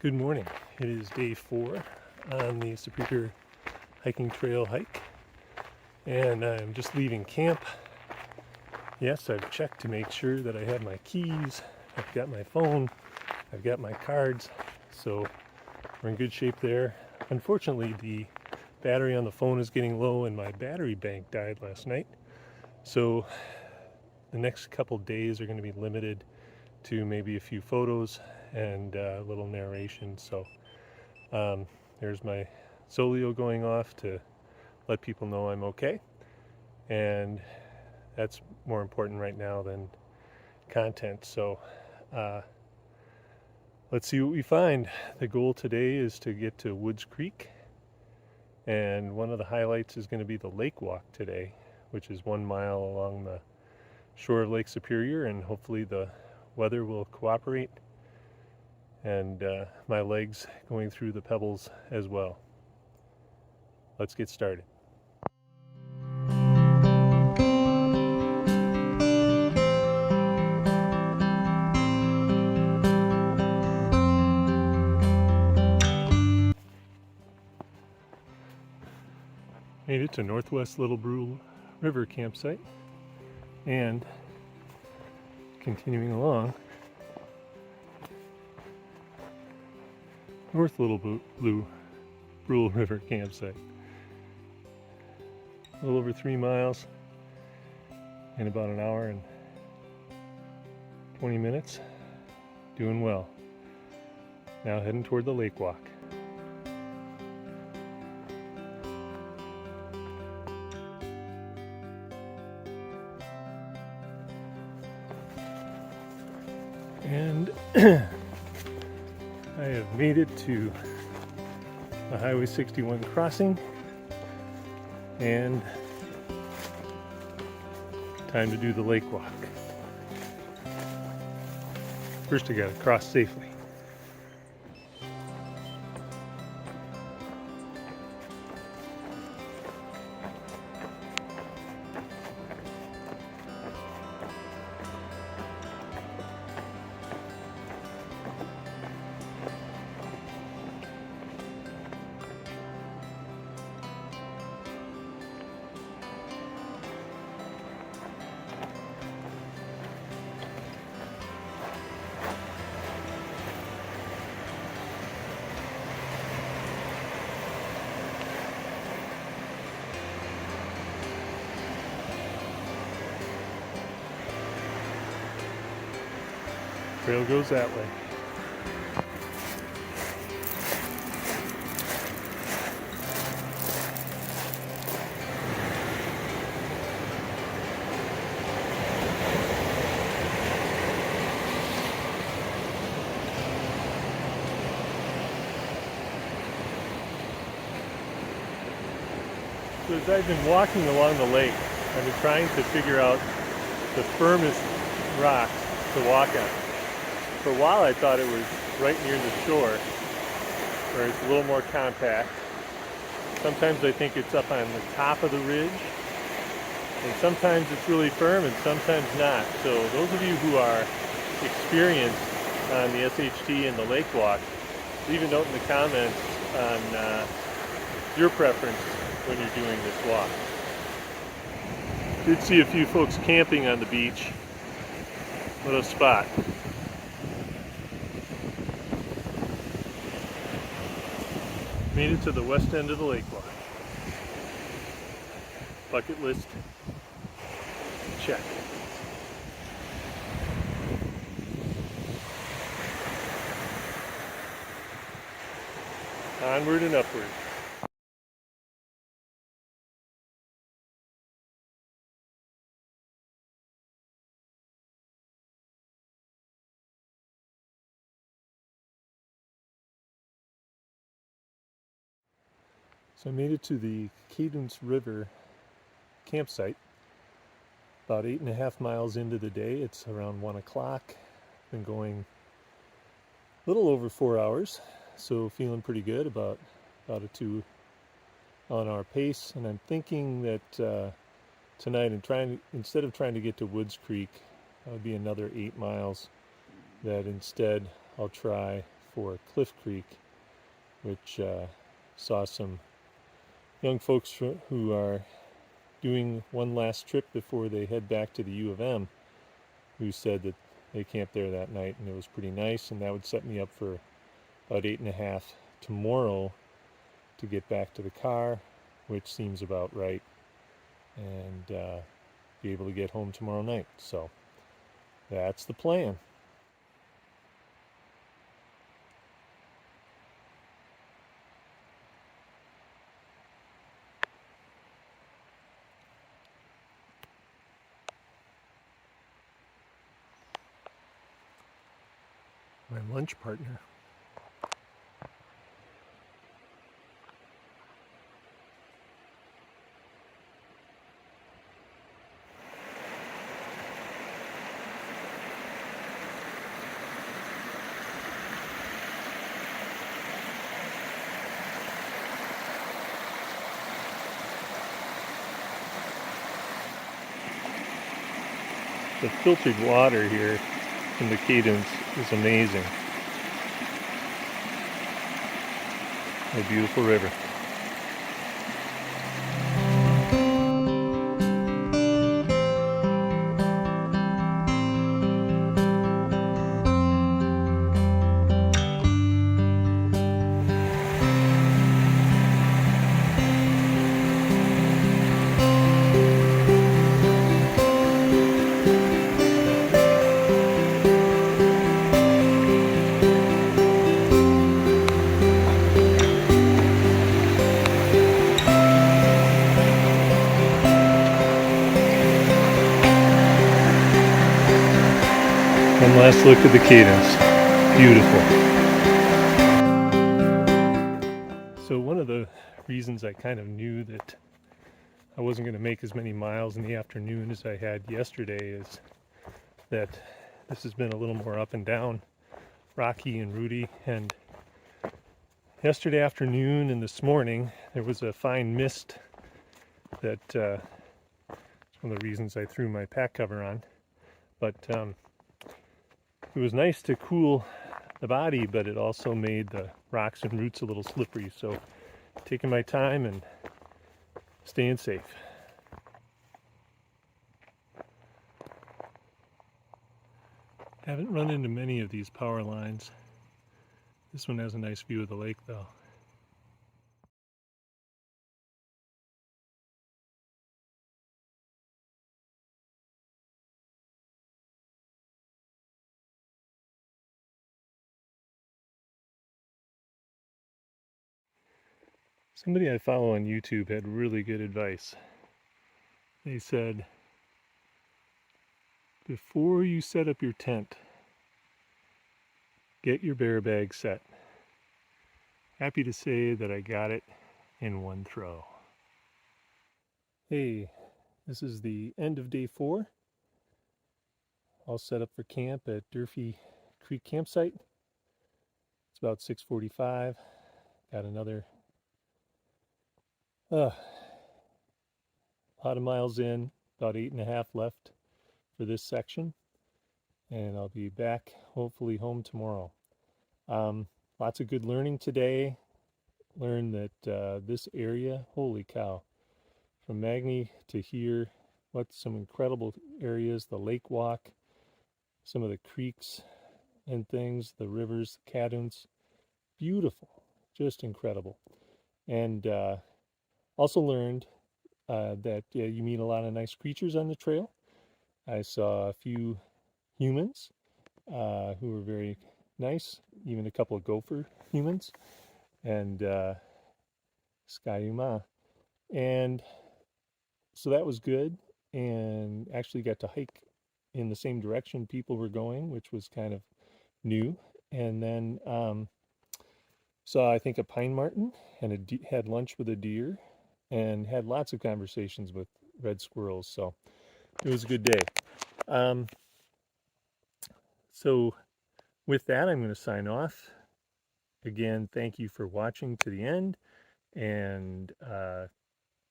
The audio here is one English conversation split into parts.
Good morning. It is day 4 on the Superior hiking trail hike, and I'm just leaving camp. Yes, I've checked to make sure that I have my keys, I've got my phone, I've got my cards, so we're in good shape there. Unfortunately, the battery on the phone is getting low and my battery bank died last night, so the next couple days are going to be limited to maybe a few photos and a little narration. So there's my Solio going off to let people know I'm okay, and that's more important right now than content. So let's see what we find. The goal today is to get to Woods Creek, and one of the highlights is going to be the lake walk today, which is 1 mile along the shore of Lake Superior, and hopefully the weather will cooperate and my legs going through the pebbles as well. Let's get started. Made it to Northwest Little Brule River campsite, and continuing along, North Little Brule River campsite. A little over 3 miles in about an hour and 20 minutes. Doing well. Now heading toward the lake walk. And I have made it to the Highway 61 crossing, and time to do the lake walk. First I gotta cross safely. Trail goes that way. So as I've been walking along the lake, I've been trying to figure out the firmest rocks to walk on. For a while I thought it was right near the shore, where it's a little more compact. Sometimes I think it's up on the top of the ridge, and sometimes it's really firm and sometimes not. So those of you who are experienced on the SHT and the lake walk, leave a note in the comments on your preference when you're doing this walk. Did see a few folks camping on the beach. What a spot. Made it to the west end of the lake walk. Bucket list check. Onward and upward. So I made it to the Cadence River campsite, about 8.5 miles into the day. It's around 1 o'clock. Been going a little over 4 hours, so feeling pretty good about a 2 on our pace. And I'm thinking that tonight, instead of trying to get to Woods Creek, that would be another 8 miles, that instead I'll try before Cliff Creek, which saw some young folks who are doing one last trip before they head back to the U of M, who said that they camped there that night and it was pretty nice, and that would set me up for about 8.5 tomorrow to get back to the car, which seems about right, and be able to get home tomorrow night. So that's the plan. My lunch partner. The filtered water here from the Cadence is amazing. A beautiful river. One last look at the Cadence. Beautiful. So one of the reasons I kind of knew that I wasn't going to make as many miles in the afternoon as I had yesterday is that this has been a little more up and down, rocky and rooty, and yesterday afternoon and this morning there was a fine mist that one of the reasons I threw my pack cover on, but it was nice to cool the body, but it also made the rocks and roots a little slippery, so taking my time and staying safe. Haven't run into many of these power lines. This one has a nice view of the lake though. Somebody I follow on YouTube had really good advice. They said, before you set up your tent, get your bear bag set. Happy to say that I got it in one throw. Hey, this is the end of day 4. All set up for camp at Durfee Creek campsite. It's about 6:45. Got another lot of miles in, about 8.5 left for this section, and I'll be back hopefully home tomorrow. Lots of good learning today. Learned that this area, holy cow, from Magney to here, what's some incredible areas, the lake walk, some of the creeks and things, the rivers, Cadence, beautiful, just incredible. And also learned that you meet a lot of nice creatures on the trail. I saw a few humans who were very nice, even a couple of gopher humans, and Skyuma. And so that was good, and actually got to hike in the same direction people were going, which was kind of new. And then saw, I think, a pine marten, and had lunch with a deer, and had lots of conversations with red squirrels. So it was a good day. So with that, I'm going to sign off. Again, thank you for watching to the end, and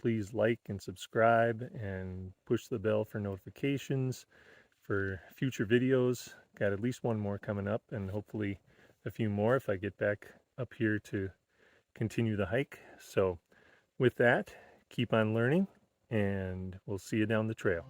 please like and subscribe and push the bell for notifications for future videos. Got at least one more coming up, and hopefully a few more if I get back up here to continue the hike. So with that, keep on learning, and we'll see you down the trail.